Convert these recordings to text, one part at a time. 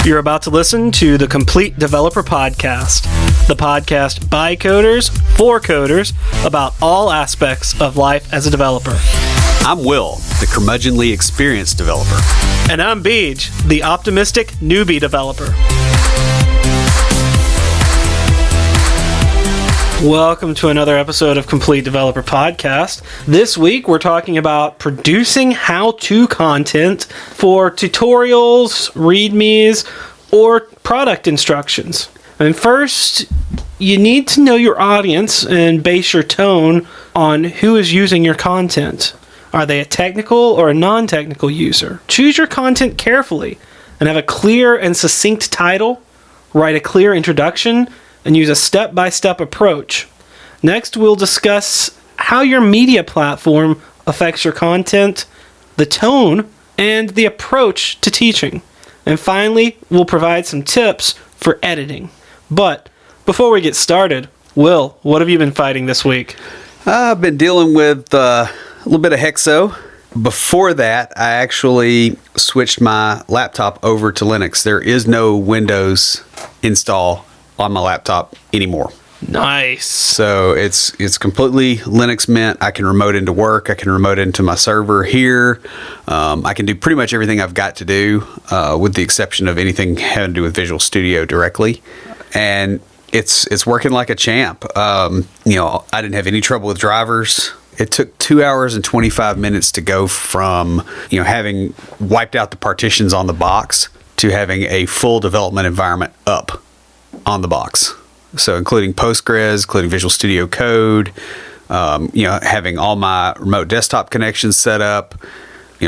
You're about to listen to the Complete Developer Podcast, the podcast by coders, for coders, about all aspects of life as a developer. I'm Will, the curmudgeonly experienced developer. And I'm Beej, the optimistic newbie developer. Welcome to another episode of Complete Developer Podcast. This week we're talking about producing how-to content for tutorials, ReadMes, or product instructions. And first, you need to know your audience and base your tone on who is using your content. Are they a technical or a non-technical user? Choose your content carefully and have a clear and succinct title, write a clear introduction, and use a step-by-step approach. Next, we'll discuss how your media platform affects your content, the tone, and the approach to teaching. And finally, we'll provide some tips for editing. But before we get started, Will, what have you been fighting this week? I've been dealing with a little bit of Hexo. Before that, I actually switched my laptop over to Linux. There is no Windows install on my laptop anymore. Nice. So it's completely Linux mint. I can remote into work. I can remote into my server here. I can do pretty much everything I've got to do, with the exception of anything having to do with Visual Studio directly. And it's working like a champ. I didn't have any trouble with drivers. It took 2 hours and 25 minutes to go from, having wiped out the partitions on the box to having a full development environment up on the box. So including Postgres, including Visual Studio Code, having all my remote desktop connections set up,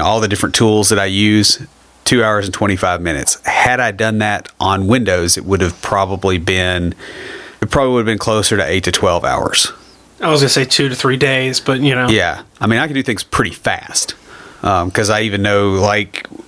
all the different tools that I use, 2 hours and 25 minutes. Had I done that on Windows, it would have probably been closer to 8 to 12 hours. I was going to say 2 to 3 days, but Yeah. I mean, I can do things pretty fast because I even know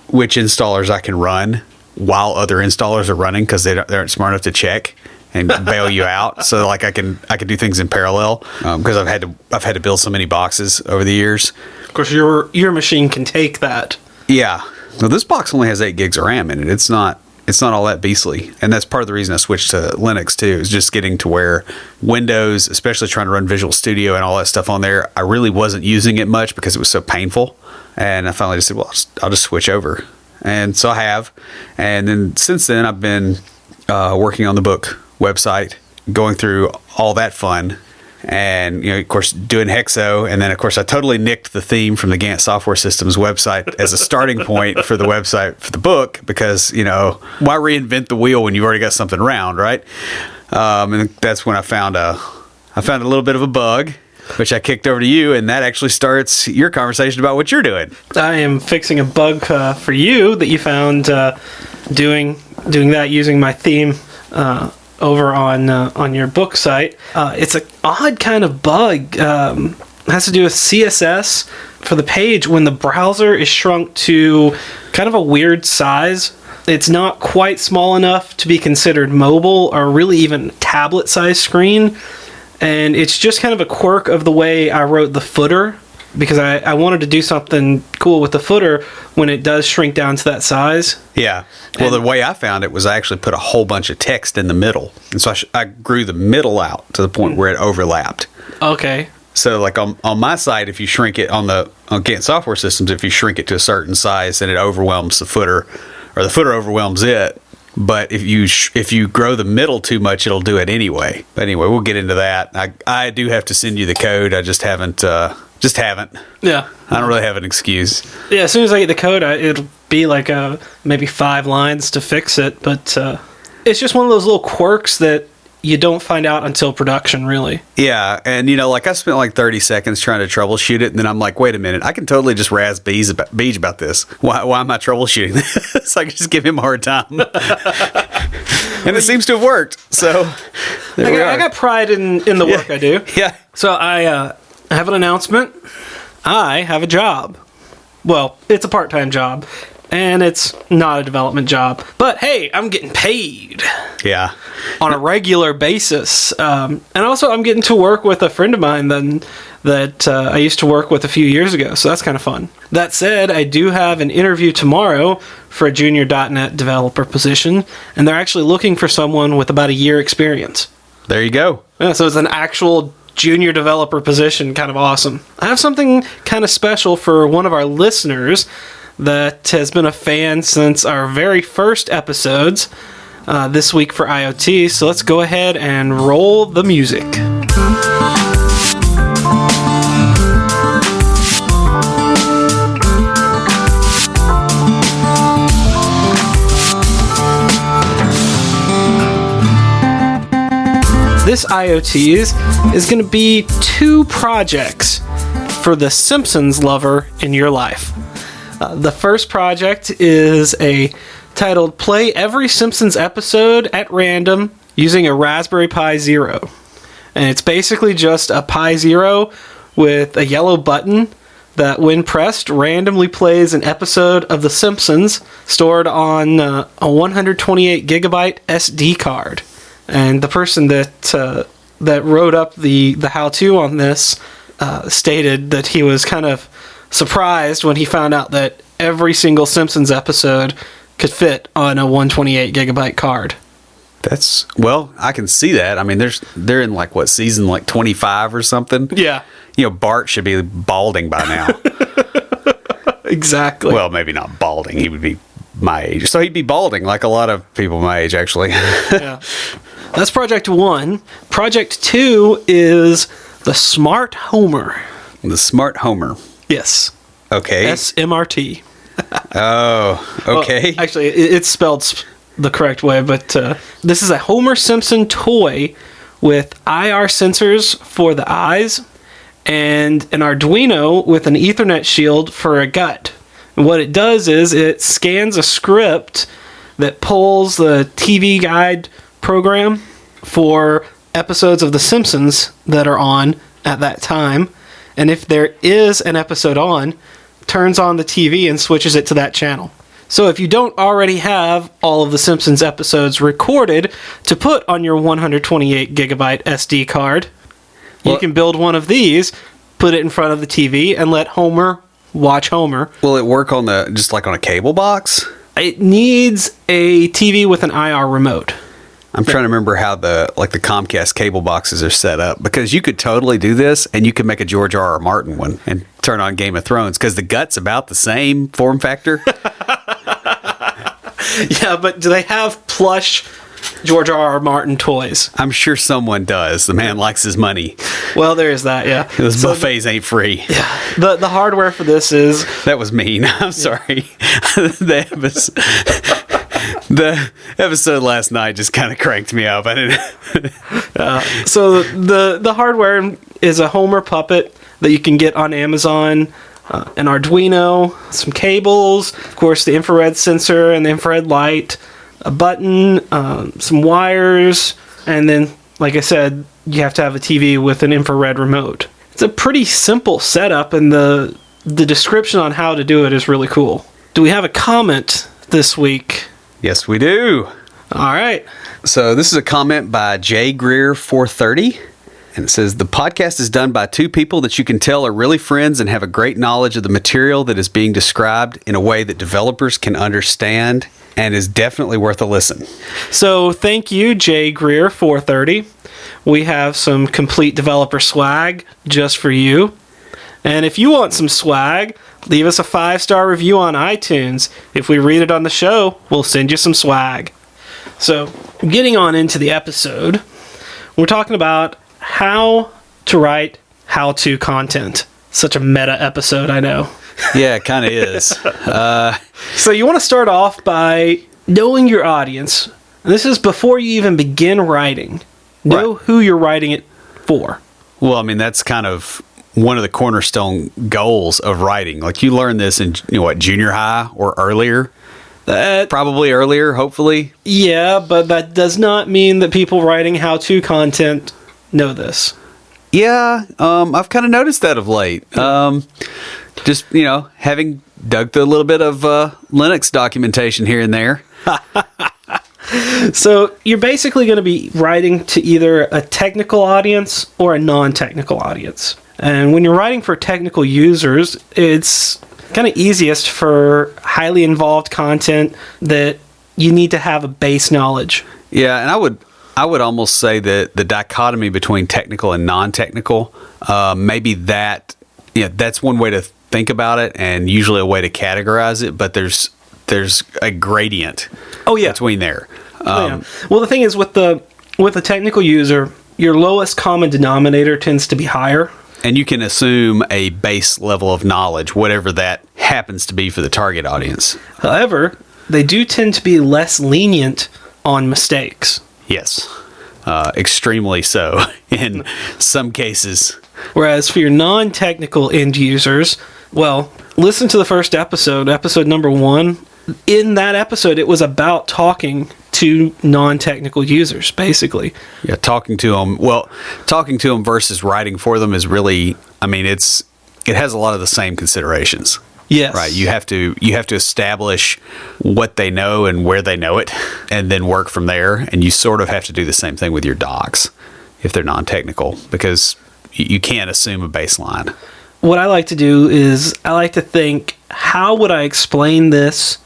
which installers I can run while other installers are running because they aren't smart enough to check and bail you out. So I can do things in parallel because I've had to build so many boxes over the years. Of course, your machine can take that. Yeah. Well, this box only has 8 gigs of RAM in it. It's not all that beastly. And that's part of the reason I switched to Linux too, is just getting to where Windows, especially trying to run Visual Studio and all that stuff on there, I really wasn't using it much because it was so painful. And I finally just said, well, I'll just switch over. And so I have. And then since then, I've been working on the book website, going through all that fun. And, of course, doing Hexo. And then, of course, I totally nicked the theme from the Gantt Software Systems website as a starting point for the website for the book because, why reinvent the wheel when you've already got something around, right? And that's when I found a little bit of a bug, which I kicked over to you, and that actually starts your conversation about what you're doing. I am fixing a bug for you that you found doing that using my theme over on your book site. It's an odd kind of bug. It has to do with CSS for the page when the browser is shrunk to kind of a weird size. It's not quite small enough to be considered mobile or really even tablet size screen. And it's just kind of a quirk of the way I wrote the footer because I wanted to do something cool with the footer when it does shrink down to that size. Yeah. Well, the way I found it was I actually put a whole bunch of text in the middle. And so I grew the middle out to the point where it overlapped. Okay. So on my site, if you shrink it on Gantt Software Systems, if you shrink it to a certain size, then it overwhelms the footer or the footer overwhelms it. But if you grow the middle too much, it'll do it anyway. But anyway, we'll get into that. I do have to send you the code. I just haven't. Yeah. I don't really have an excuse. Yeah, as soon as I get the code, it'll be maybe 5 lines to fix it. But it's just one of those little quirks that you don't find out until production, really. Yeah, and I spent 30 seconds trying to troubleshoot it, and then I'm like, wait a minute, I can totally just razz Beej about this. Why am I troubleshooting this? I can just give him a hard time. And it seems to have worked. So I got pride in the work I do. Yeah. So I have an announcement. I have a job. Well, it's a part-time job, and it's not a development job. But hey, I'm getting paid. Yeah. On a regular basis. And also, I'm getting to work with a friend of mine that I used to work with a few years ago, so that's kind of fun. That said, I do have an interview tomorrow for a junior .NET developer position, and they're actually looking for someone with about a year experience. There you go. Yeah, so it's an actual junior developer position, kind of awesome. I have something kind of special for one of our listeners that has been a fan since our very first episodes this week for IoT, so let's go ahead and roll the music. This IoTs is going to be 2 projects for the Simpsons lover in your life. The first project is titled Play Every Simpsons Episode at Random Using a Raspberry Pi Zero. And it's basically just a Pi Zero with a yellow button that, when pressed, randomly plays an episode of The Simpsons stored on a 128 gigabyte SD card. And the person that wrote up the how-to on this stated that he was kind of surprised when he found out that every single Simpsons episode could fit on a 128 gigabyte card. Well, I can see that. I mean, they're in like, what, season like 25 or something? Yeah. You know, Bart should be balding by now. Exactly. Well, maybe not balding. He would be my age. So he'd be balding like a lot of people my age, actually. Yeah. That's project 1. Project 2 is the Smart Homer. The Smart Homer. Yes. Okay. SMRT. Oh, okay. Well, actually, it's spelled the correct way, but this is a Homer Simpson toy with IR sensors for the eyes and an Arduino with an Ethernet shield for a gut. And what it does is it scans a script that pulls the TV guide program for episodes of The Simpsons that are on at that time. And if there is an episode on, turns on the TV and switches it to that channel. So if you don't already have all of The Simpsons episodes recorded to put on your 128 gigabyte SD card, you can build one of these, put it in front of the TV, and let Homer watch Homer. Will it work on just like on a cable box? It needs a TV with an IR remote. I'm trying to remember how the Comcast cable boxes are set up, because you could totally do this and you could make a George R.R. Martin one and turn on Game of Thrones, because the gut's about the same form factor. Yeah, but do they have plush George R.R. Martin toys? I'm sure someone does. The man likes his money. Well, there is that, yeah. Those buffets ain't free. Yeah. The hardware for this is... That was mean. I'm sorry. The episode last night just kind of cranked me up. I didn't. So the hardware is a Homer puppet that you can get on Amazon, an Arduino, some cables, of course the infrared sensor and the infrared light, a button, some wires, and then, like I said, you have to have a TV with an infrared remote. It's a pretty simple setup, and the description on how to do it is really cool. Do we have a comment this week? Yes, we do. All right. So this is a comment by J Greer 430, and it says, the podcast is done by 2 people that you can tell are really friends and have a great knowledge of the material that is being described in a way that developers can understand, and is definitely worth a listen. So thank you, J Greer 430. We have some complete developer swag just for you. And if you want some swag, leave us a 5-star review on iTunes. If we read it on the show, we'll send you some swag. So, getting on into the episode, we're talking about how to write how-to content. Such a meta episode, I know. Yeah, it kind of is. So you want to start off by knowing your audience. And this is before you even begin writing. Know who you're writing it for. Well, I mean, that's kind of one of the cornerstone goals of writing. Like, you learn this in, junior high or earlier? Probably earlier, hopefully. Yeah, but that does not mean that people writing how-to content know this. Yeah, I've kind of noticed that of late. Just, having dug through a little bit of Linux documentation here and there. So you're basically going to be writing to either a technical audience or a non-technical audience. And when you're writing for technical users, it's kind of easiest for highly involved content that you need to have a base knowledge. Yeah, and I would almost say that the dichotomy between technical and non-technical, maybe that's one way to think about it, and usually a way to categorize it. But there's a gradient. Between there. Well, the thing is with the technical user, your lowest common denominator tends to be higher. And you can assume a base level of knowledge, whatever that happens to be for the target audience. However, they do tend to be less lenient on mistakes. Yes, extremely so in some cases. Whereas for your non-technical end users, well, listen to the first episode number 1. In that episode, it was about talking to non-technical users, basically. Yeah, talking to them versus writing for them is really, it has a lot of the same considerations. Yes. Right. You have to establish what they know and where they know it, and then work from there. And you sort of have to do the same thing with your docs if they're non-technical, because you can't assume a baseline. What I like to do is I like to think, how would I explain this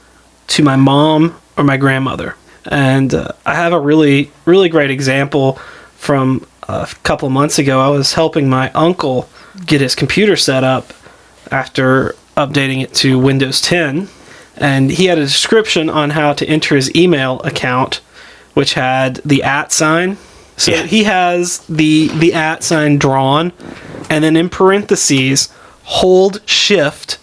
to my mom or my grandmother? And I have a really, really great example from a couple of months ago. I was helping my uncle get his computer set up after updating it to Windows 10. And he had a description on how to enter his email account, which had the @ sign. So he has the @ sign drawn, and then in parentheses, hold shift,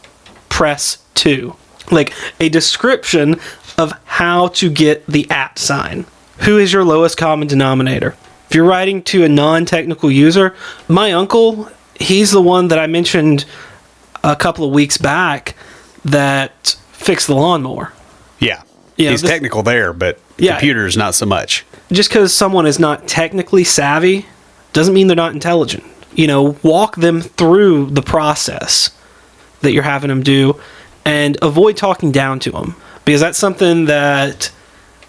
press 2. Like a description of how to get the @ sign. Who is your lowest common denominator? If you're writing to a non-technical user, my uncle, he's the one that I mentioned a couple of weeks back that fixed the lawnmower. Yeah. He's technical there, but computers not so much. Just because someone is not technically savvy doesn't mean they're not intelligent. Walk them through the process that you're having them do, and avoid talking down to them, because that's something that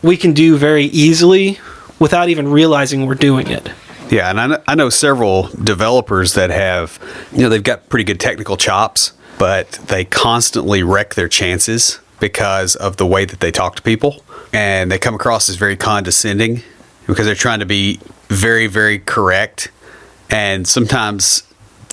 we can do very easily without even realizing we're doing it. Yeah, and I know several developers that have, they've got pretty good technical chops, but they constantly wreck their chances because of the way that they talk to people. And they come across as very condescending because they're trying to be very, very correct. And sometimes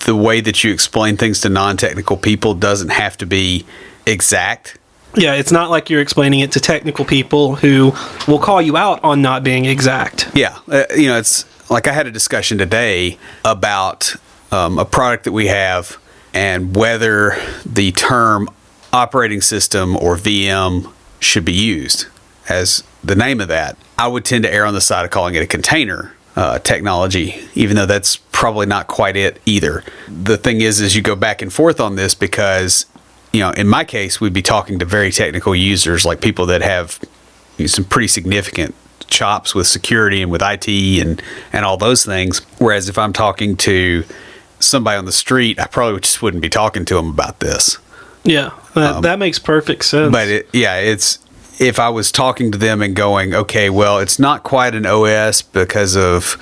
the way that you explain things to non-technical people doesn't have to be exact. Yeah, it's not like you're explaining it to technical people who will call you out on not being exact. Yeah, it's like I had a discussion today about a product that we have and whether the term operating system or VM should be used as the name of that. I would tend to err on the side of calling it a container technology, even though that's probably not quite it either. The thing is you go back and forth on this because, in my case, we'd be talking to very technical users, like people that have some pretty significant chops with security and with IT and all those things. Whereas if I'm talking to somebody on the street, I probably just wouldn't be talking to them about this. Yeah, that makes perfect sense. But it's if I was talking to them and going, okay, well, it's not quite an OS because of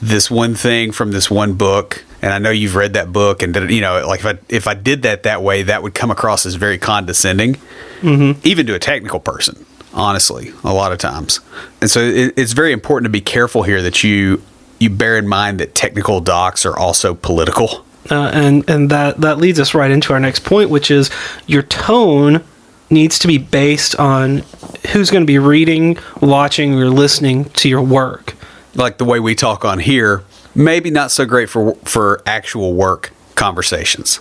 this one thing from this one book, and I know you've read that book, and like if I did that way, that would come across as very condescending, even to a technical person. Honestly, a lot of times. And so it's very important to be careful here that you bear in mind that technical docs are also political. And that leads us right into our next point, which is your tone needs to be based on who's going to be reading, watching, or listening to your work. Like the way we talk on here, maybe not so great for actual work conversations.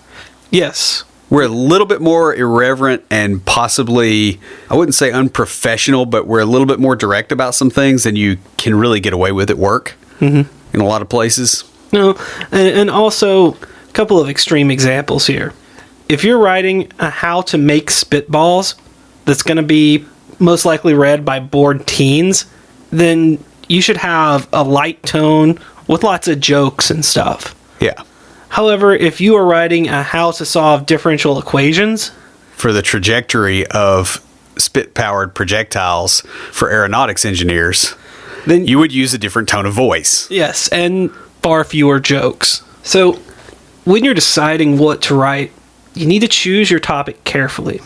Yes. We're a little bit more irreverent and possibly, I wouldn't say unprofessional, but we're a little bit more direct about some things than you can really get away with at work in a lot of places. No, and also a couple of extreme examples here. If you're writing a how to make spitballs that's going to be most likely read by bored teens, then you should have a light tone with lots of jokes and stuff. Yeah. However, if you are writing a how to solve differential equations for the trajectory of spit-powered projectiles for aeronautics engineers, then you would use a different tone of voice. Yes, and far fewer jokes. So when you're deciding what to write, you need to choose your topic carefully.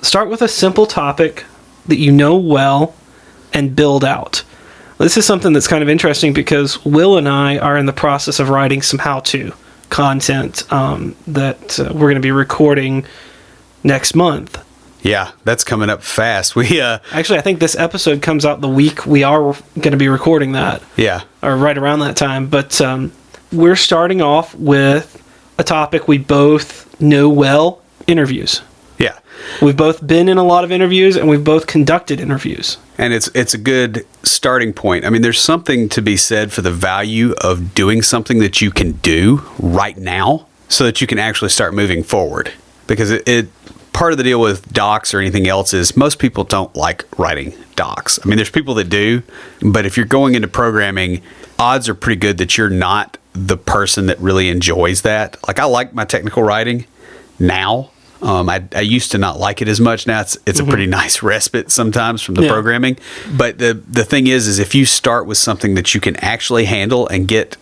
Start with a simple topic that you know well and build out. This is something that's kind of interesting because Will and I are in the process of writing some how-to content that we're going to be recording next month. Yeah, that's coming up fast. Actually, I think this episode comes out the week we are going to be recording that. Yeah. Or right around that time. But we're starting off with a topic we both know well, interviews. Yeah. We've both been in a lot of interviews, and we've both conducted interviews. And it's a good starting point. I mean, there's something to be said for the value of doing something that you can do right now so that you can actually start moving forward. Because it part of the deal with docs or anything else is most people don't like writing docs. I mean, there's people that do, but if you're going into programming, odds are pretty good that you're not the person that really enjoys that. Like, I like my technical writing now. I used to not like it as much. Now it's a pretty nice respite sometimes from the programming. But the thing is if you start with something that you can actually handle and get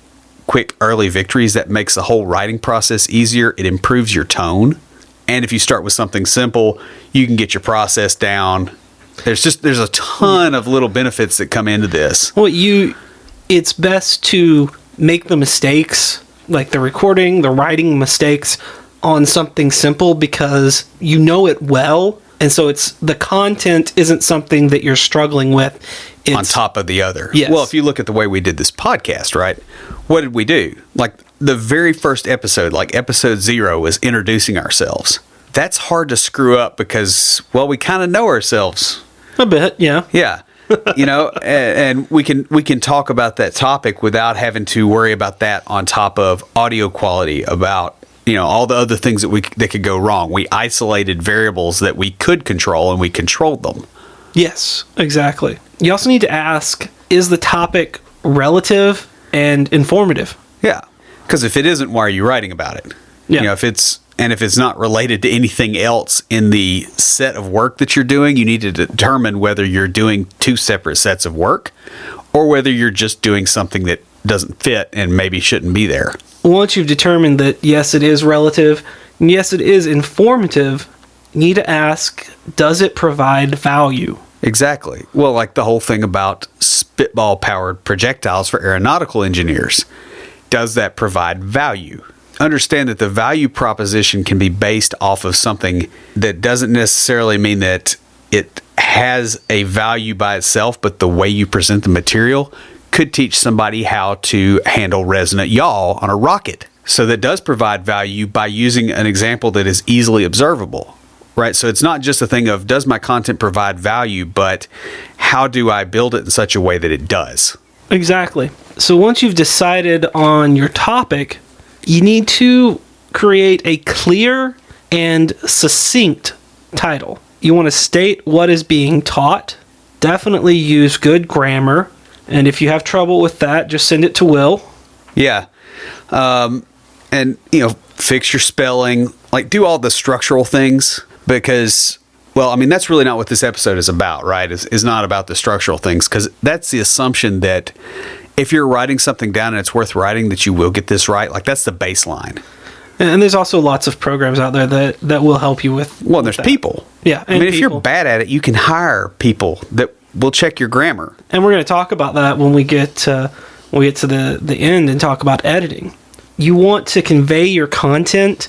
quick early victories, that makes the whole writing process easier. It improves your tone. And if you start with something simple, you can get your process down. There's a ton of little benefits that come into this. Well, it's best to make the mistakes, like the recording, the writing mistakes, on something simple because you know it well, and so it's the content isn't something that you're struggling with. It's on top of the other. Yes. Well, if you look at the way we did this podcast, right? What did we do? Like the very first episode, like episode 0, was introducing ourselves. That's hard to screw up because, well, we kind of know ourselves a bit, yeah. Yeah. And we can talk about that topic without having to worry about that on top of audio quality, about all the other things that could go wrong. We isolated variables that we could control, and we controlled them. Yes, exactly. You also need to ask, is the topic relative and informative? Yeah, because if it isn't, why are you writing about it? Yeah. If it's not related to anything else in the set of work that you're doing, you need to determine whether you're doing 2 separate sets of work or whether you're just doing something that doesn't fit and maybe shouldn't be there. Once you've determined that, yes, it is relative, and yes, it is informative, you need to ask, does it provide value? Exactly. Well, like the whole thing about spitball-powered projectiles for aeronautical engineers. Does that provide value? Understand that the value proposition can be based off of something that doesn't necessarily mean that it has a value by itself, but the way you present the material could teach somebody how to handle resonant yaw on a rocket. So that does provide value by using an example that is easily observable, right? So it's not just a thing of, does my content provide value, but how do I build it in such a way that it does? Exactly. So once you've decided on your topic, you need to create a clear and succinct title. You want to state what is being taught. Definitely use good grammar. And if you have trouble with that, just send it to Will. Yeah. And, fix your spelling. Like, do all the structural things because, well, I mean, that's really not what this episode is about, right? It's not about the structural things, because that's the assumption that if you're writing something down and it's worth writing, that you will get this right. Like, that's the baseline. And there's also lots of programs out there that will help you with. Well, there's people. Yeah. I mean, if you're bad at it, you can hire people that will check your grammar. And we're going to talk about that when we get to the end and talk about editing. You want to convey your content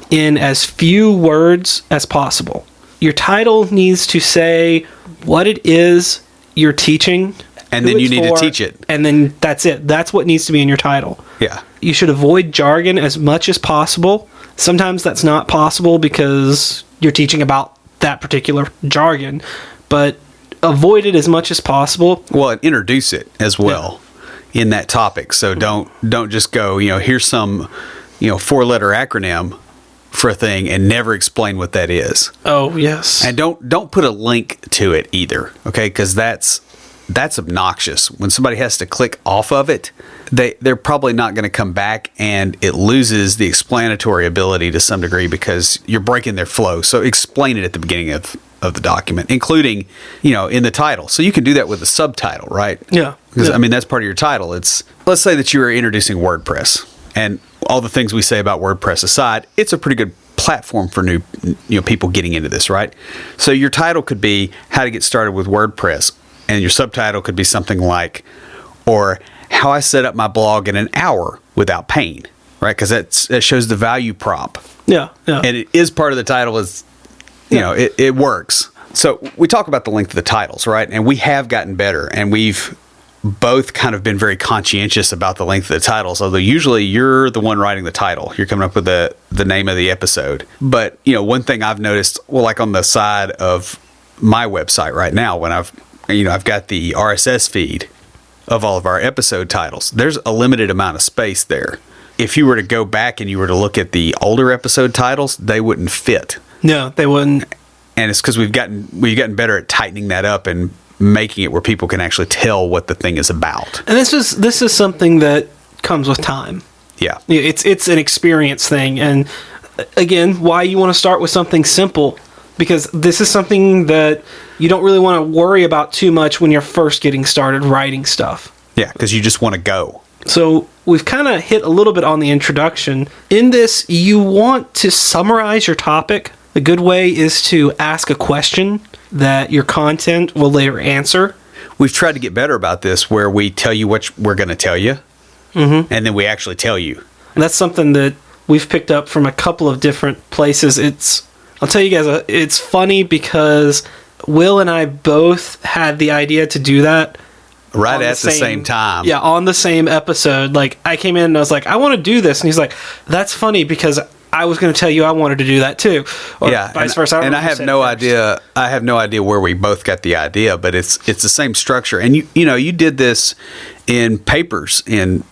in as few words as possible. Your title needs to say what it is you're teaching. And then you need to teach it. And then that's it. That's what needs to be in your title. Yeah. You should avoid jargon as much as possible. Sometimes that's not possible because you're teaching about that particular jargon, but avoid it as much as possible. Well, and introduce it as well in that topic. So don't just go, here's some, 4-letter acronym for a thing and never explain what that is. Oh, yes. And don't put a link to it either, okay? Because that's obnoxious. When somebody has to click off of it, they're probably not going to come back, and it loses the explanatory ability to some degree because you're breaking their flow. So explain it at the beginning of the document, including, in the title. So you can do that with a subtitle, right? Yeah. Because, I mean, that's part of your title. Let's say that you are introducing WordPress. And all the things we say about WordPress aside, it's a pretty good platform for new people getting into this, right? So your title could be how to get started with WordPress, and your subtitle could be something like, or how I set up my blog in an hour without pain, right? Because that shows the value prop. Yeah. And it is part of the title is, it works. So we talk about the length of the titles, right? And we have gotten better, and we've both kind of been very conscientious about the length of the titles, although usually you're the one writing the title. You're coming up with the name of the episode. But, one thing I've noticed, like on the side of my website right now, when I've got the RSS feed of all of our episode titles, there's a limited amount of space there. If you were to go back and you were to look at the older episode titles, they wouldn't fit. No, they wouldn't. And it's because we've gotten better at tightening that up and making it where people can actually tell what the thing is about. And this is something that comes with time. Yeah. It's an experience thing. And again, why you want to start with something simple, because this is something that you don't really want to worry about too much when you're first getting started writing stuff. Yeah, because you just want to go. So we've kind of hit a little bit on the introduction. In this, you want to summarize your topic. A good way is to ask a question that your content will later answer. We've tried to get better about this, where we tell you what we're going to tell you, and then we actually tell you. And that's something that we've picked up from a couple of different places. I'll tell you guys, it's funny because Will and I both had the idea to do that. Right at the same time. Yeah, on the same episode. Like, I came in and I was like, I want to do this. And he's like, that's funny because I was going to tell you I wanted to do that too. Or vice versa. And I have no idea. I have no idea where we both got the idea, but it's the same structure. And you did this in papers in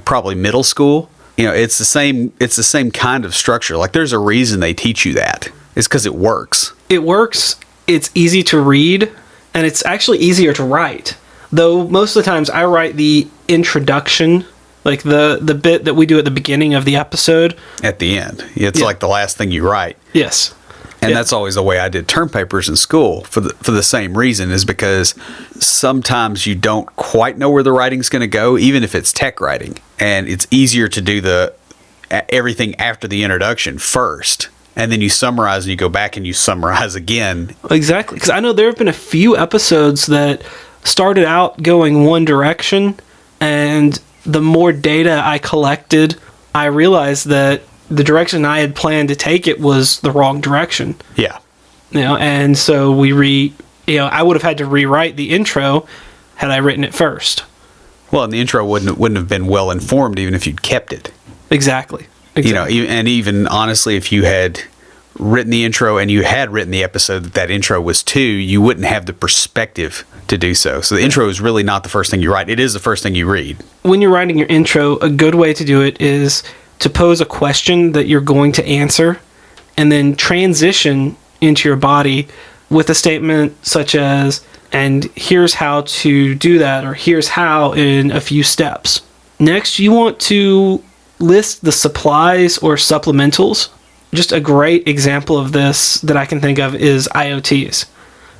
probably middle school. It's the same kind of structure. Like, there's a reason they teach you that. It's because it works. It works. It's easy to read, and it's actually easier to write. Though most of the times I write the introduction, like the bit that we do at the beginning of the episode. At the end. It's like the last thing you write. Yes. And that's always the way I did term papers in school for the same reason, is because sometimes you don't quite know where the writing's going to go, even if it's tech writing. And it's easier to do everything after the introduction first. And then you summarize and you go back and you summarize again. Exactly. Because I know there have been a few episodes that started out going one direction, and the more data I collected, I realized that the direction I had planned to take it was the wrong direction. Yeah. And so I would have had to rewrite the intro had I written it first. Well, and the intro wouldn't have been well informed even if you'd kept it. Exactly. And even honestly, if you had written the intro and you had written the episode that intro was to, you wouldn't have the perspective to do so. So the intro is really not the first thing you write. It is the first thing you read. When you're writing your intro, a good way to do it is to pose a question that you're going to answer, and then transition into your body with a statement such as, and here's how to do that, or here's how in a few steps. Next, you want to list the supplies or supplementals. Just a great example of this that I can think of is IoTs.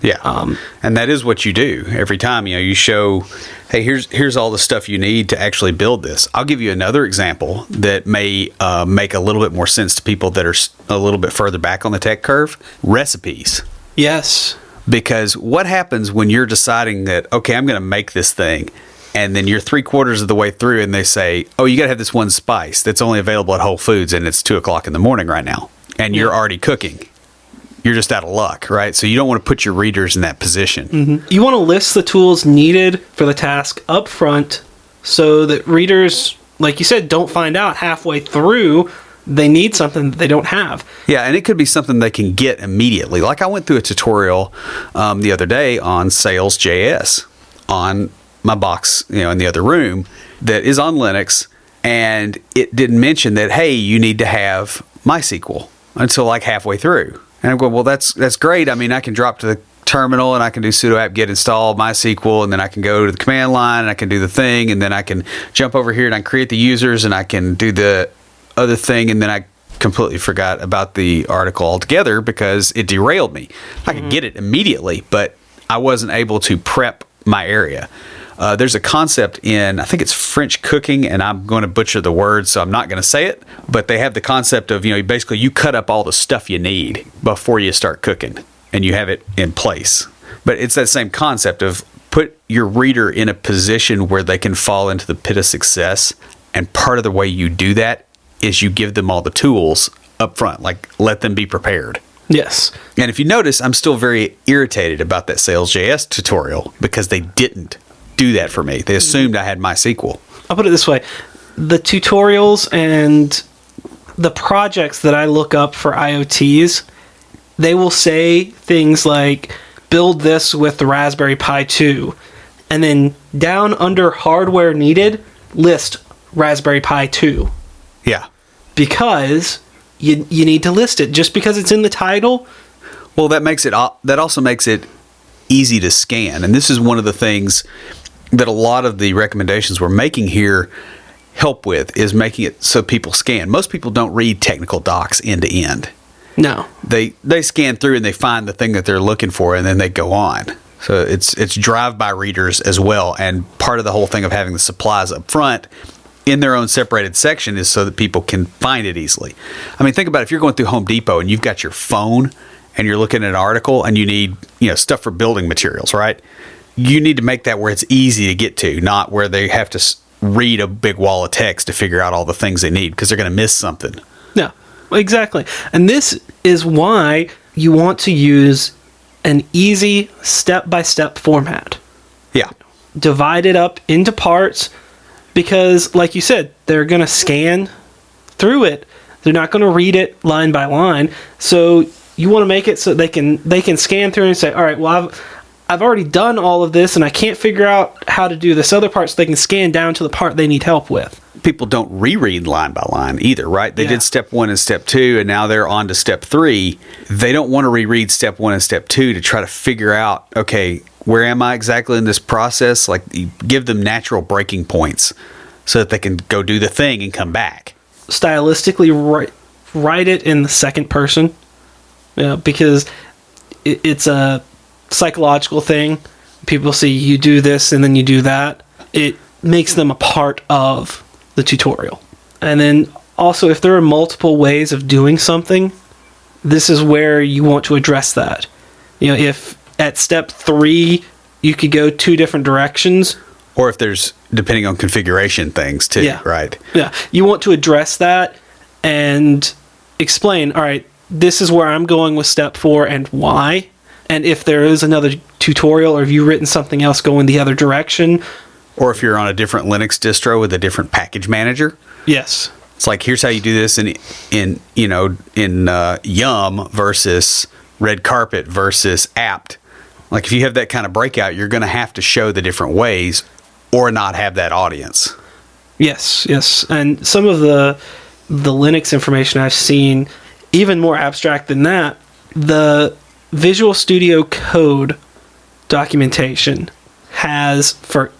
Yeah. And that is what you do every time. You show, hey, here's all the stuff you need to actually build this. I'll give you another example that may make a little bit more sense to people that are a little bit further back on the tech curve. Recipes. Yes. Because what happens when you're deciding that, okay, I'm going to make this thing, and then you're 3/4 of the way through and they say, oh, you got to have this one spice that's only available at Whole Foods and it's 2:00 in the morning right now, and you're already cooking. You're just out of luck, right? So you don't want to put your readers in that position. Mm-hmm. You want to list the tools needed for the task up front so that readers, like you said, don't find out halfway through they need something that they don't have. Yeah, and it could be something they can get immediately. Like I went through a tutorial the other day on Sales.js on my box, in the other room that is on Linux, and it didn't mention that, hey, you need to have MySQL until like halfway through. And I'm going, well, that's great. I mean, I can drop to the terminal and I can do sudo apt-get install MySQL, and then I can go to the command line and I can do the thing, and then I can jump over here and I can create the users and I can do the other thing, and then I completely forgot about the article altogether because it derailed me. I could get it immediately, but I wasn't able to prep my area. There's a concept in, I think it's French cooking, and I'm going to butcher the word, so I'm not going to say it, but they have the concept of, basically you cut up all the stuff you need before you start cooking, and you have it in place. But it's that same concept of put your reader in a position where they can fall into the pit of success, and part of the way you do that is you give them all the tools up front, like let them be prepared. Yes. And if you notice, I'm still very irritated about that Sales.js tutorial because they didn't do that for me. They assumed I had MySQL. I'll put it this way. The tutorials and the projects that I look up for IoTs, they will say things like, build this with the Raspberry Pi 2. And then down under hardware needed, list Raspberry Pi 2. Yeah. Because you need to list it. Just because it's in the title. Well, that also makes it easy to scan. And this is one of the things that a lot of the recommendations we're making here help with, is making it so people scan. Most people don't read technical docs end to end. No. They scan through and they find the thing that they're looking for, and then they go on. So it's drive-by readers as well. And part of the whole thing of having the supplies up front in their own separated section is so that people can find it easily. I mean, think about it. If you're going through Home Depot and you've got your phone and you're looking at an article and you need, stuff for building materials, right? You need to make that where it's easy to get to, not where they have to read a big wall of text to figure out all the things they need, because they're going to miss something. Yeah, exactly. And this is why you want to use an easy step-by-step format. Yeah. Divide it up into parts, because, like you said, they're going to scan through it. They're not going to read it line by line. So you want to make it so they can scan through and say, all right, well, I've already done all of this, and I can't figure out how to do this other part, so they can scan down to the part they need help with. People don't reread line by line either, right? They did step 1 and step 2, and now they're on to step 3. They don't want to reread step 1 and step 2 to try to figure out, okay, where am I exactly in this process? Like, you give them natural breaking points so that they can go do the thing and come back. Stylistically, write it in the second person, because it's a psychological thing. People see you do this and then you do that. It makes them a part of the tutorial. And then also, if there are multiple ways of doing something, this is where you want to address that. If at step 3 you could go 2 different directions, or if there's, depending on configuration things too, right? Yeah, you want to address that and explain, all right, this is where I'm going with step 4 and why. And if there is another tutorial, or if you've written something else going the other direction. Or if you're on a different Linux distro with a different package manager. Yes. It's like, here's how you do this in Yum versus Red Carpet versus apt. Like, if you have that kind of breakout, you're going to have to show the different ways or not have that audience. Yes. And some of the Linux information I've seen, even more abstract than that, the Visual Studio Code documentation has for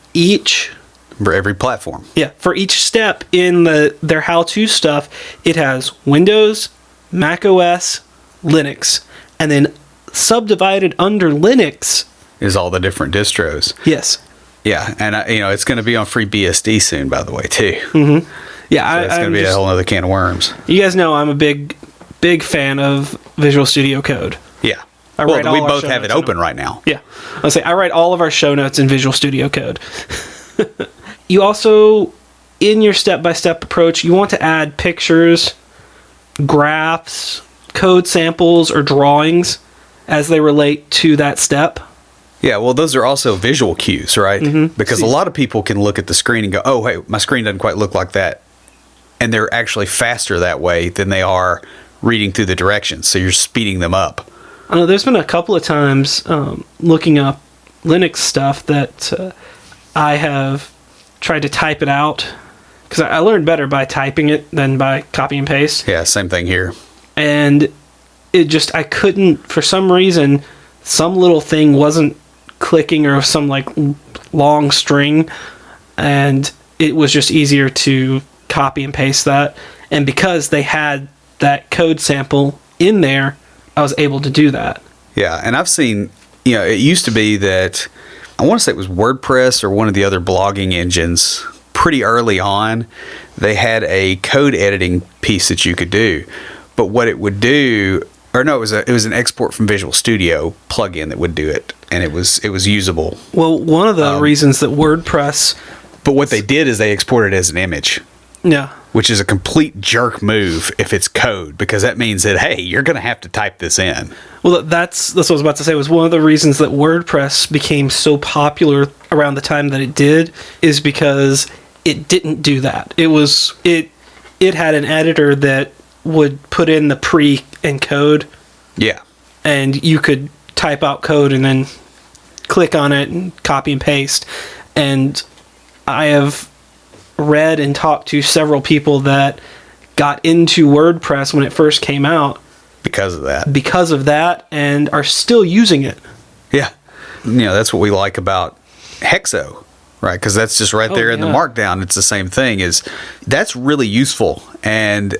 every platform. Yeah, for each step in their how-to stuff, it has Windows, Mac OS, Linux, and then subdivided under Linux is all the different distros. Yes. Yeah, and it's going to be on FreeBSD soon, by the way, too. Mm-hmm. Yeah, so it's going to be a whole other can of worms. You guys know I'm a big fan of Visual Studio Code. Yeah. We both have it open right now. Yeah. I write all of our show notes in Visual Studio Code. You also, in your step-by-step approach, you want to add pictures, graphs, code samples, or drawings as they relate to that step. Yeah, well, those are also visual cues, right? Mm-hmm. Because a lot of people can look at the screen and go, oh, hey, my screen doesn't quite look like that. And they're actually faster that way than they are reading through the directions. So you're speeding them up. I know there's been a couple of times looking up Linux stuff that I have tried to type it out, because I learned better by typing it than by copy and paste. Yeah, same thing here. And I couldn't, for some reason, some little thing wasn't clicking, or some long string, and it was just easier to copy and paste that. And because they had that code sample in there, I was able to do that. Yeah, and I've seen, it used to be that I want to say it was WordPress or one of the other blogging engines. Pretty early on, they had a code editing piece that you could do. But what it would do, or no, it was an export from Visual Studio plugin that would do it, and it was usable. Well, one of the reasons that WordPress... But what they did is they exported it as an image. Yeah. Which is a complete jerk move if it's code, because that means that, hey, you're going to have to type this in. Well, that's what I was about to say, was one of the reasons that WordPress became so popular around the time that it did is because it didn't do that. It had an editor that would put in the pre-encode. Yeah. And you could type out code and then click on it and copy and paste. And I have read and talked to several people that got into WordPress when it first came out. Because of that. And are still using it. Yeah. That's what we like about Hexo, right? Because that's just right there in the Markdown. It's the same thing. That's really useful. And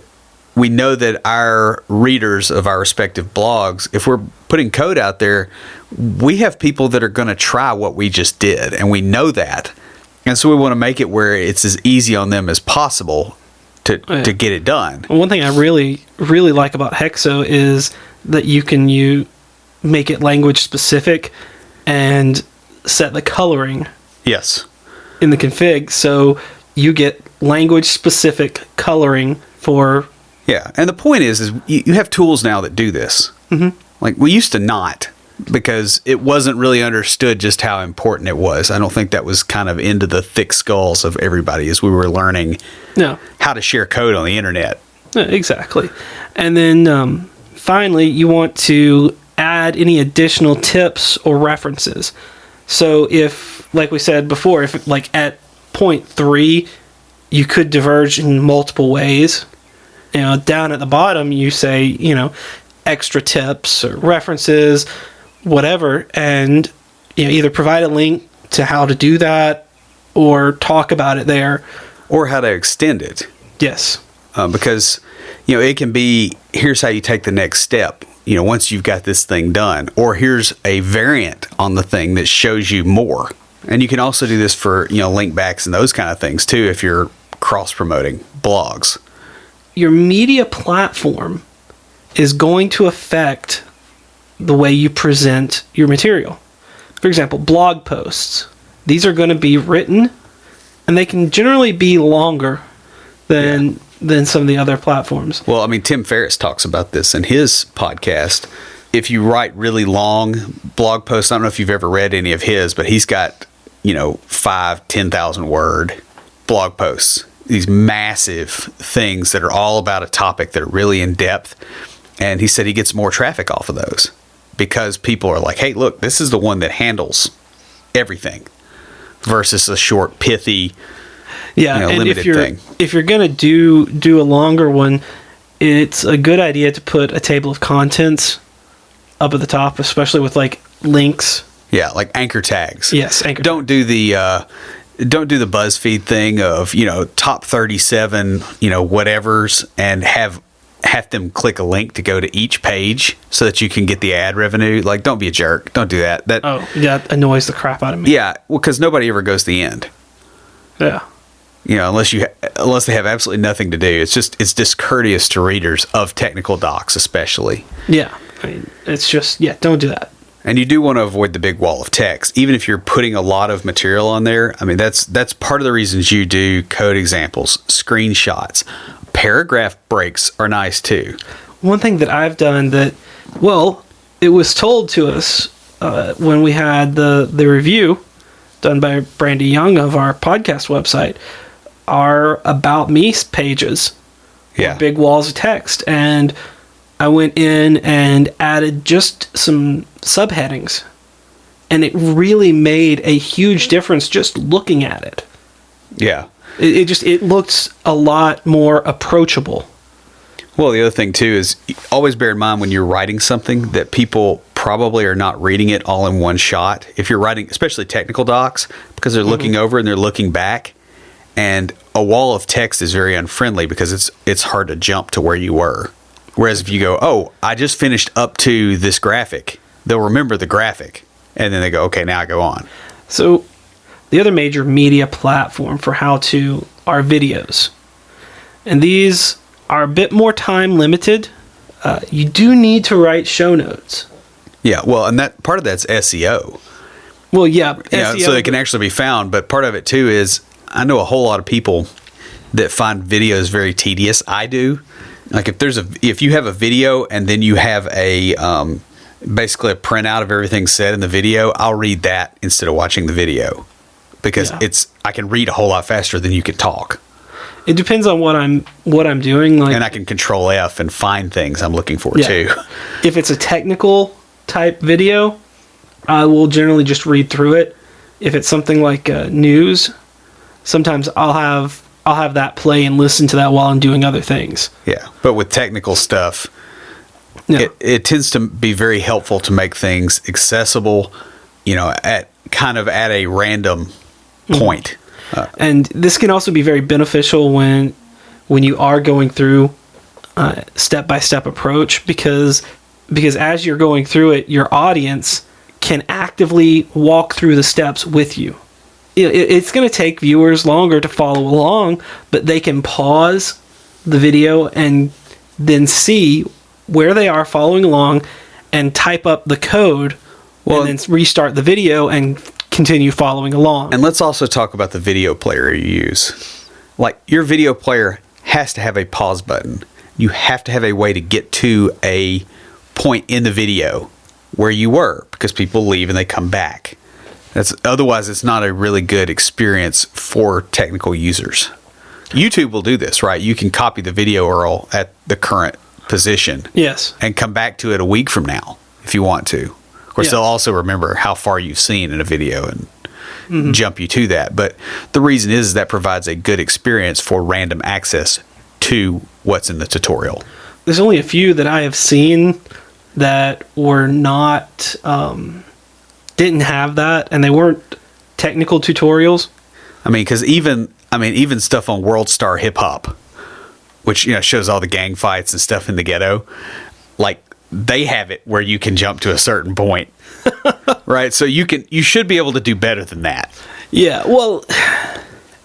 we know that our readers of our respective blogs, if we're putting code out there, we have people that are going to try what we just did, and we know that. And so we want to make it where it's as easy on them as possible to get it done. One thing I really, really like about Hexo is that you can make it language specific and set the coloring. Yes. In the config, so you get language specific coloring for... Yeah, and the point is you have tools now that do this. Mm-hmm. Like, we used to not, because it wasn't really understood just how important it was. I don't think that was kind of into the thick skulls of everybody as we were learning how to share code on the internet. Yeah, exactly. And then finally, you want to add any additional tips or references. So if, like we said before, if like at point 3, you could diverge in multiple ways. Down at the bottom, you say, extra tips or references, whatever, and either provide a link to how to do that or talk about it there. Or how to extend it. Yes. Because, it can be, here's how you take the next step, once you've got this thing done. Or here's a variant on the thing that shows you more. And you can also do this for, link backs and those kind of things, too, if you're cross-promoting blogs. Your media platform is going to affect the way you present your material. For example, blog posts. These are going to be written, and they can generally be longer than some of the other platforms. Well, Tim Ferriss talks about this in his podcast. If you write really long blog posts, I don't know if you've ever read any of his, but he's got, 5,000-10,000 word blog posts. These massive things that are all about a topic that are really in depth. And he said he gets more traffic off of those because people are like, hey, look, this is the one that handles everything versus a short, pithy, limited thing. If you're going to do a longer one, it's a good idea to put a table of contents up at the top, especially with like links. Yeah, like anchor tags. Yes, anchor tags. Don't do the BuzzFeed thing of, top 37, whatevers, and have them click a link to go to each page so that you can get the ad revenue. Like, don't be a jerk. Don't do that. That annoys the crap out of me. Yeah, well, because nobody ever goes to the end. Yeah. Unless they have absolutely nothing to do. It's discourteous to readers of technical docs, especially. Yeah. It's just, don't do that. And you do want to avoid the big wall of text, even if you're putting a lot of material on there. That's part of the reasons you do code examples, screenshots. Paragraph breaks are nice too. One thing that I've done it was told to us when we had the review done by Brandy Young of our podcast website, are About Me pages. Yeah. Big walls of text. And I went in and added just some subheadings, and it really made a huge difference just looking at it. Yeah. It looks a lot more approachable. Well, the other thing too is always bear in mind when you're writing something that people probably are not reading it all in one shot. If you're writing, especially technical docs, because they're looking over and they're looking back, and a wall of text is very unfriendly because it's hard to jump to where you were. Whereas if you go, oh, I just finished up to this graphic, they'll remember the graphic, and then they go, okay, now I go on. So the other major media platform for how to are videos. And these are a bit more time limited. You do need to write show notes. Yeah, well, and that part of that's SEO. Well, yeah, SEO, so they can actually be found. But part of it too is I know a whole lot of people that find videos very tedious. I do. Like if you have a video and then you have a basically a printout of everything said in the video, I'll read that instead of watching the video because I can read a whole lot faster than you can talk. It depends on what I'm doing. Like, and I can Control F and find things I'm looking for too. If it's a technical type video, I will generally just read through it. If it's something like news, sometimes I'll have that play and listen to that while I'm doing other things. Yeah, but with technical stuff, it tends to be very helpful to make things accessible, at a random point. And this can also be very beneficial when you are going through step-by-step approach because as you're going through it, your audience can actively walk through the steps with you. It's going to take viewers longer to follow along, but they can pause the video and then see where they are following along and type up the code and then restart the video and continue following along. And let's also talk about the video player you use. Like, your video player has to have a pause button. You have to have a way to get to a point in the video where you were, because people leave and they come back. Otherwise it's not a really good experience for technical users. YouTube will do this, right? You can copy the video URL at the current position. Yes. And come back to it a week from now if you want to. Of course, they'll also remember how far you've seen in a video and jump you to that. But the reason is that provides a good experience for random access to what's in the tutorial. There's only a few that I have seen that were not, didn't have that, and they weren't technical tutorials. I mean, because even stuff on World Star Hip Hop, which shows all the gang fights and stuff in the ghetto, like, they have it where you can jump to a certain point, right? So you should be able to do better than that. Yeah, well,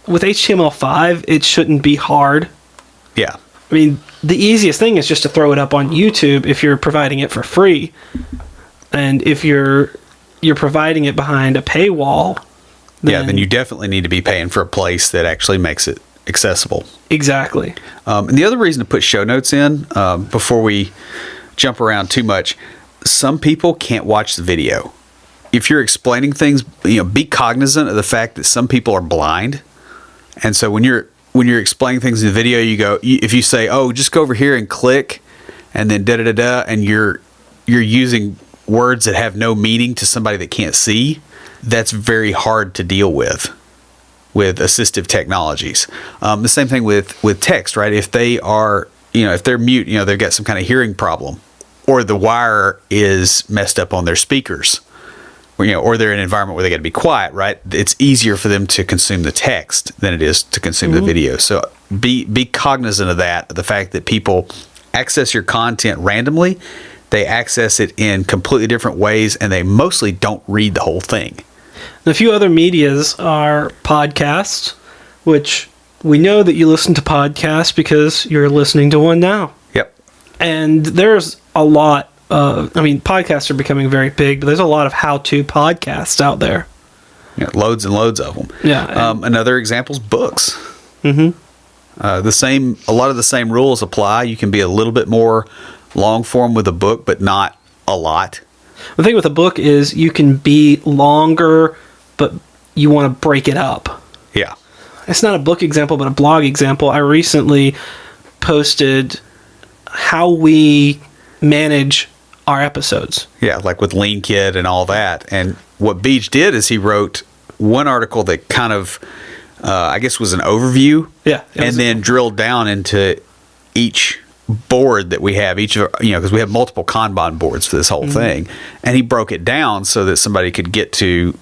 with HTML5, it shouldn't be hard. Yeah. I mean, the easiest thing is just to throw it up on YouTube if you're providing it for free. And if you're providing it behind a paywall, then you definitely need to be paying for a place that actually makes it accessible. Exactly. And the other reason to put show notes in, before we jump around too much, some people can't watch the video. If you're explaining things, be cognizant of the fact that some people are blind. And so when you're explaining things in the video, if you say, "Oh, just go over here and click," and then da-da-da-da, and you're using words that have no meaning to somebody that can't see, that's very hard to deal with assistive technologies. The same thing with text, right? If they are, if they're mute, they've got some kind of hearing problem, or the wire is messed up on their speakers, or they're in an environment where they got to be quiet, right? It's easier for them to consume the text than it is to consume the video. So be cognizant of that, the fact that people access your content randomly. They access it in completely different ways, and they mostly don't read the whole thing. A few other medias are podcasts, which we know that you listen to podcasts because you're listening to one now. Yep. And there's a lot of, podcasts are becoming very big, but there's a lot of how-to podcasts out there. Yeah, loads and loads of them. Yeah. Another example is books. Mm-hmm. A lot of the same rules apply. You can be a little bit more long form with a book, but not a lot. The thing with a book is you can be longer, but you want to break it up. Yeah. It's not a book example, but a blog example. I recently posted how we manage our episodes. Yeah, like with Lean Kid and all that. And what Beach did is he wrote one article that kind of, I guess, was an overview. Yeah. And then drilled down into each board that we have, because we have multiple Kanban boards for this whole thing. And he broke it down so that somebody could get to,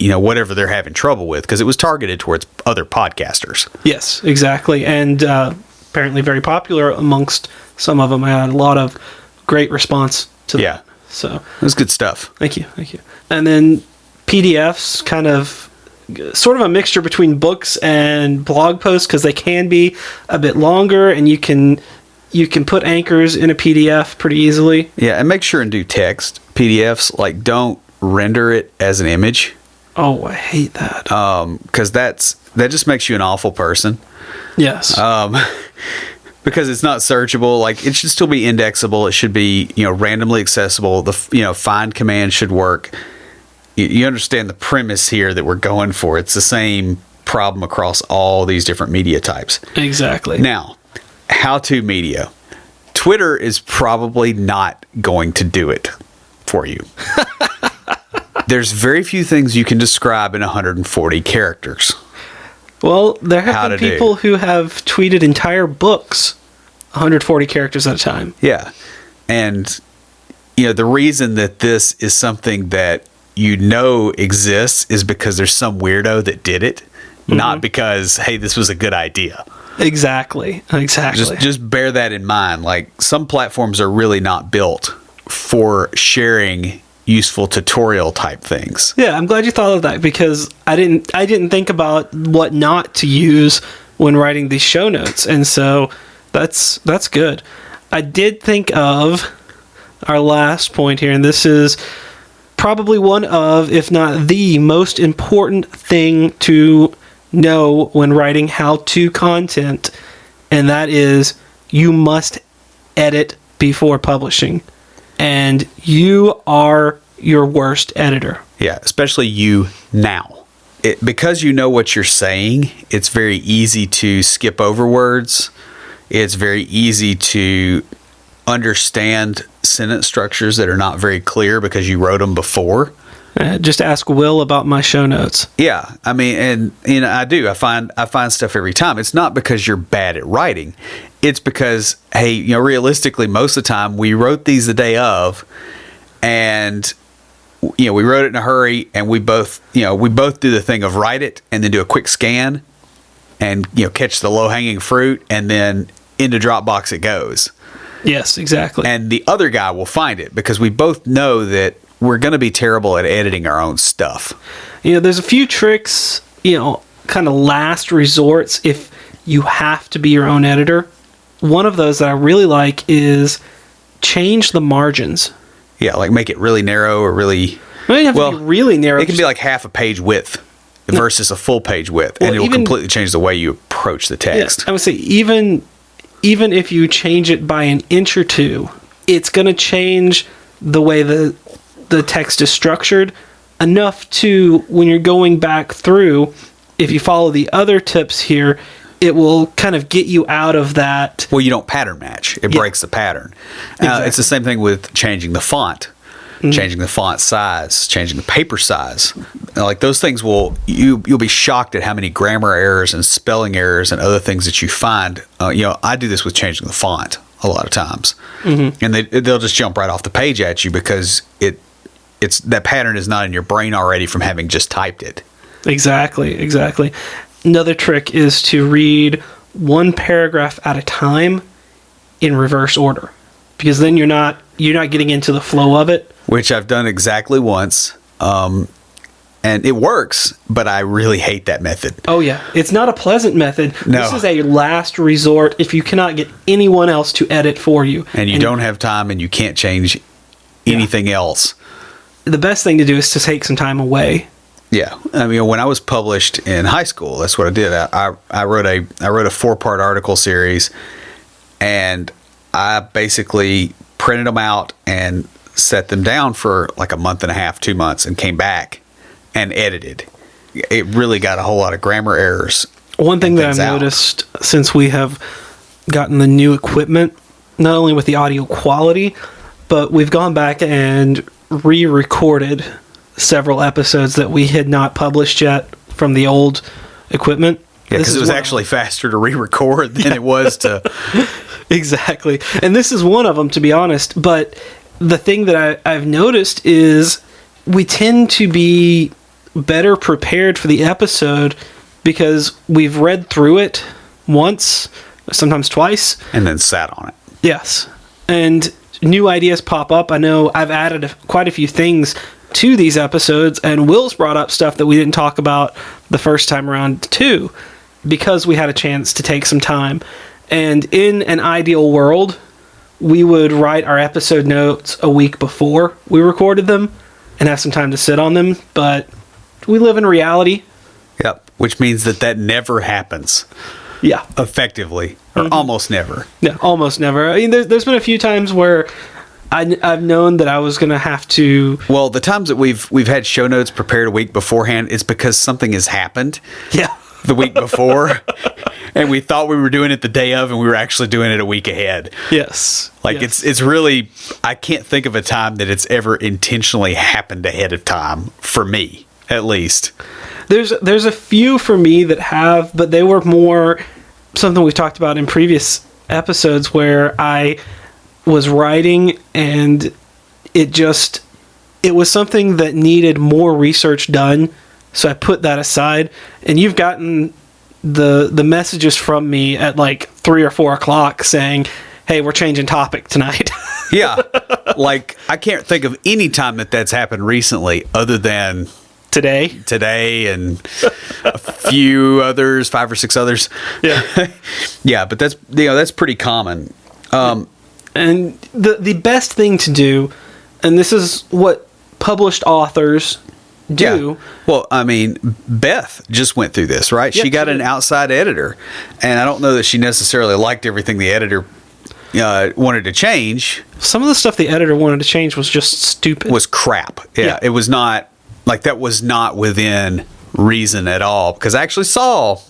whatever they're having trouble with, because it was targeted towards other podcasters. Yes, exactly. And apparently very popular amongst some of them. I had a lot of great response to that. Yeah. So it was good stuff. Thank you. And then PDFs, kind of sort of a mixture between books and blog posts, because they can be a bit longer, and you can put anchors in a PDF pretty easily. Yeah, and make sure and do text PDFs. Like, don't render it as an image. Oh, I hate that. Because that just makes you an awful person. Yes. Because it's not searchable. Like, it should still be indexable. It should be, randomly accessible. The find command should work. You understand the premise here that we're going for. It's the same problem across all these different media types. Exactly. Now, how-to media. Twitter is probably not going to do it for you. There's very few things you can describe in 140 characters. Well, there have been people who have tweeted entire books 140 characters at a time. Yeah. And, the reason that this is something that exists is because there's some weirdo that did it, not because, hey, this was a good idea. Exactly. Just bear that in mind. Like, some platforms are really not built for sharing useful tutorial type things. Yeah, I'm glad you thought of that, because I didn't think about what not to use when writing these show notes, and so that's good. I did think of our last point here, and this is probably one of, if not the most important thing to know when writing how-to content, and that is you must edit before publishing. And you are your worst editor. Yeah, especially you now. Because you know what you're saying, it's very easy to skip over words. It's very easy to understand sentence structures that are not very clear because you wrote them before. Just ask Will about my show notes. Yeah, I mean, and I do. I find stuff every time. It's not because you're bad at writing. It's because, hey, realistically, most of the time we wrote these the day of, and we wrote it in a hurry, and we both do the thing of write it and then do a quick scan, and catch the low hanging fruit, and then into Dropbox it goes. Yes, exactly. And the other guy will find it because we both know that we're going to be terrible at editing our own stuff. There's a few tricks, kind of last resorts if you have to be your own editor. One of those that I really like is change the margins. Yeah, like make it really narrow or really... It doesn't have to be really narrow. It can be like half a page width versus a full page width, and it will completely change the way you approach the text. Yeah, I would say even if you change it by an inch or two, it's going to change the way the text is structured enough to, when you're going back through, if you follow the other tips here, it will kind of get you out of that. Well, you don't pattern match. It breaks the pattern. Exactly. It's the same thing with changing the font, changing the font size, changing the paper size. Like, those things you'll be shocked at how many grammar errors and spelling errors and other things that you find. I do this with changing the font a lot of times. And they'll just jump right off the page at you because it's that pattern is not in your brain already from having just typed it. Exactly. Another trick is to read one paragraph at a time in reverse order, because then you're not getting into the flow of it. Which I've done exactly once, and it works, but I really hate that method. Oh yeah, it's not a pleasant method. No. This is a last resort if you cannot get anyone else to edit for you, and you don't have time, and you can't change anything else. The best thing to do is to take some time away. Yeah, I mean, when I was published in high school, that's what I did. I wrote a 4-part article series, and I basically printed them out and set them down for like a month and a half, 2 months, and came back and edited. It really got a whole lot of grammar errors. One thing that I've noticed since we have gotten the new equipment, not only with the audio quality, but we've gone back and re-recorded several episodes that we had not published yet from the old equipment. Yeah, because it was actually faster to re-record than it was to... Exactly. And this is one of them, to be honest. But the thing that I've noticed is we tend to be better prepared for the episode because we've read through it once, sometimes twice. And then sat on it. Yes. And new ideas pop up. I know I've added quite a few things to these episodes, and Will's brought up stuff that we didn't talk about the first time around too, because we had a chance to take some time. And in an ideal world, we would write our episode notes a week before we recorded them and have some time to sit on them, but we live in reality. Yep, which means that never happens. Yeah. Effectively, or almost never. Yeah, almost never. I mean, there's been a few times where I've known that I was going to have to... Well, the times that we've had show notes prepared a week beforehand, it's because something has happened. Yeah. The week before, and we thought we were doing it the day of, and we were actually doing it a week ahead. Yes. Like, yes. It's really... I can't think of a time that it's ever intentionally happened ahead of time, for me, at least. There's a few for me that have, but they were more something we've talked about in previous episodes where I was writing and it was something that needed more research done, so I put that aside. And you've gotten the messages from me at like 3 or 4 o'clock saying, hey, we're changing topic tonight. Yeah. Like, I can't think of any time that's happened recently other than... Today and a few others, 5 or 6 others. Yeah. Yeah, but that's pretty common. And the best thing to do, and this is what published authors do. Yeah. Well, I mean, Beth just went through this, right? Yep, she got an outside editor, and I don't know that she necessarily liked everything the editor wanted to change. Some of the stuff the editor wanted to change was just stupid. Was crap. Yeah. It was not... Like, that was not within reason at all, because I actually saw,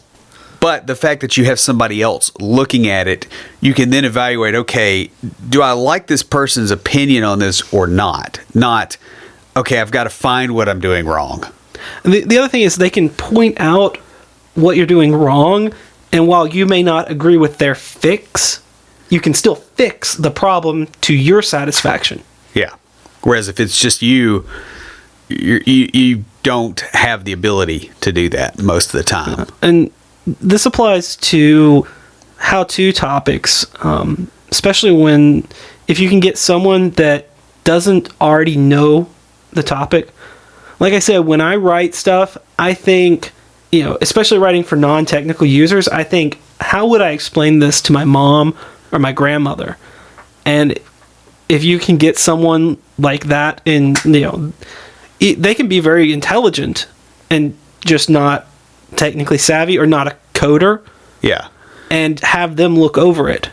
but the fact that you have somebody else looking at it, you can then evaluate, okay, do I like this person's opinion on this or not? Not, okay, I've got to find what I'm doing wrong. And the other thing is they can point out what you're doing wrong, and while you may not agree with their fix, you can still fix the problem to your satisfaction. Yeah. Whereas if it's just you don't have the ability to do that most of the time. And this applies to how-to topics, especially if you can get someone that doesn't already know the topic. Like I said, when I write stuff, I think, especially writing for non-technical users, I think, how would I explain this to my mom or my grandmother? And if you can get someone like that they can be very intelligent and just not technically savvy or not a coder. Yeah. And have them look over it.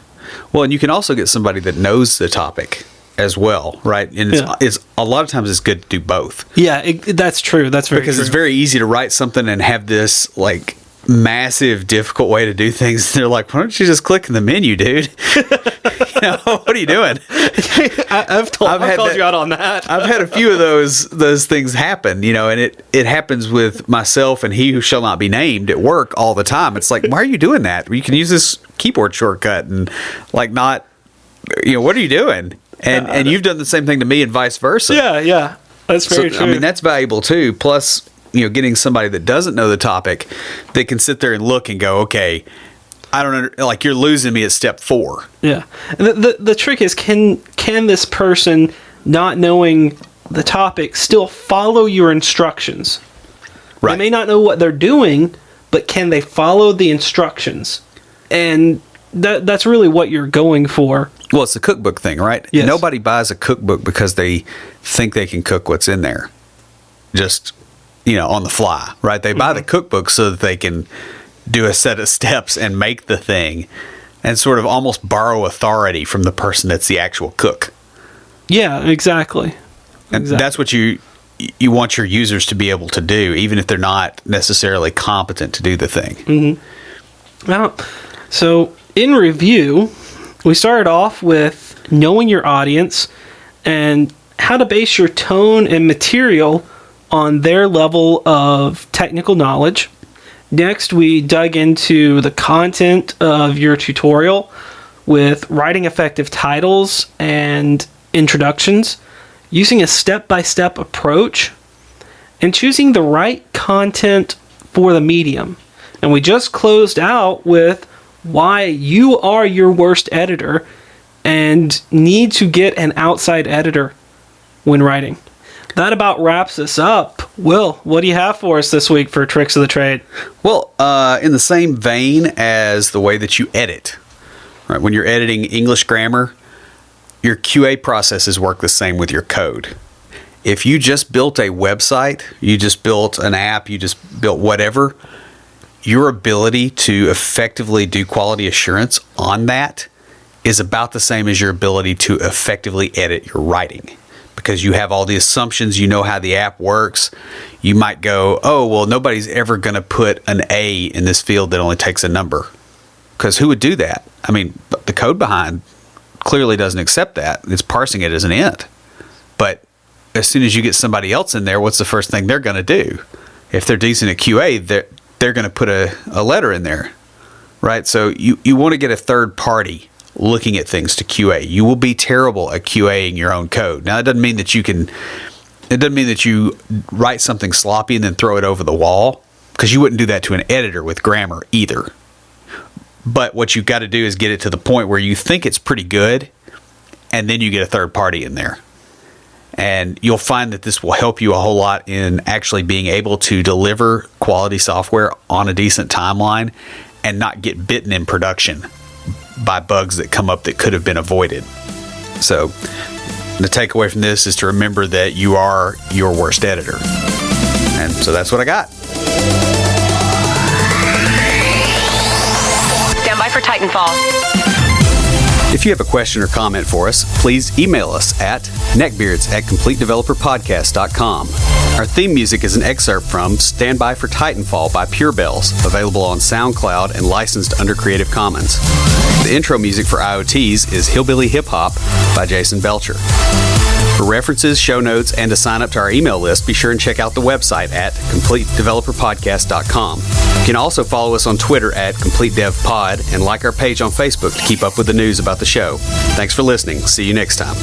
Well, and you can also get somebody that knows the topic as well, right? And it's a lot of times it's good to do both. Yeah, that's true. That's very because true. It's very easy to write something and have this like massive, difficult way to do things. They're like, why don't you just click in the menu, dude? What are you doing? I've called you out on that. I've had a few of those things happen, and it happens with myself and he who shall not be named at work all the time. It's like, why are you doing that? You can use this keyboard shortcut and like not, what are you doing? And you've done the same thing to me and vice versa. Yeah. That's very true. I mean, that's valuable too. Plus, getting somebody that doesn't know the topic, they can sit there and look and go, okay, I don't like you're losing me at step 4. Yeah. And the trick is, can this person, not knowing the topic, still follow your instructions? Right. They may not know what they're doing, but can they follow the instructions? And that's really what you're going for. Well, it's the cookbook thing, right? Yes. Nobody buys a cookbook because they think they can cook what's in there. Just on the fly, right? They buy the cookbook so that they can do a set of steps and make the thing and sort of almost borrow authority from the person that's the actual cook. Yeah, exactly. And that's what you want your users to be able to do, even if they're not necessarily competent to do the thing. Mm-hmm. Well, so in review, we started off with knowing your audience and how to base your tone and material on their level of technical knowledge. Next, we dug into the content of your tutorial with writing effective titles and introductions, using a step-by-step approach, and choosing the right content for the medium. And we just closed out with why you are your worst editor and need to get an outside editor when writing. That about wraps us up. Will, what do you have for us this week for Tricks of the Trade? Well, in the same vein as the way that you edit, right? When you're editing English grammar, your QA processes work the same with your code. If you just built a website, you just built an app, you just built whatever, your ability to effectively do quality assurance on that is about the same as your ability to effectively edit your writing. Because you have all the assumptions, you know how the app works. You might go, oh, well, nobody's ever going to put an A in this field that only takes a number. Because who would do that? I mean, the code behind clearly doesn't accept that. It's parsing it as an int. But as soon as you get somebody else in there, what's the first thing they're going to do? If they're decent at QA, they're going to put a letter in there, right? So you want to get a third party looking at things to QA. You will be terrible at QAing your own code. Now, it doesn't mean that you write something sloppy and then throw it over the wall, because you wouldn't do that to an editor with grammar either. But what you've got to do is get it to the point where you think it's pretty good, and then you get a third party in there. And you'll find that this will help you a whole lot in actually being able to deliver quality software on a decent timeline and not get bitten in production by bugs that come up that could have been avoided. So the takeaway from this is to remember that you are your worst editor. And so that's what I got. Stand by for Titanfall. If you have a question or comment for us, please email us at neckbeards@completedeveloperpodcast.com. Our theme music is an excerpt from Stand By for Titanfall by Pure Bells, available on SoundCloud and licensed under Creative Commons. The intro music for IoTs is Hillbilly Hip Hop by Jason Belcher. For references, show notes, and to sign up to our email list, be sure and check out the website at CompleteDeveloperPodcast.com. You can also follow us on Twitter at CompleteDevPod and like our page on Facebook to keep up with the news about the show. Thanks for listening. See you next time.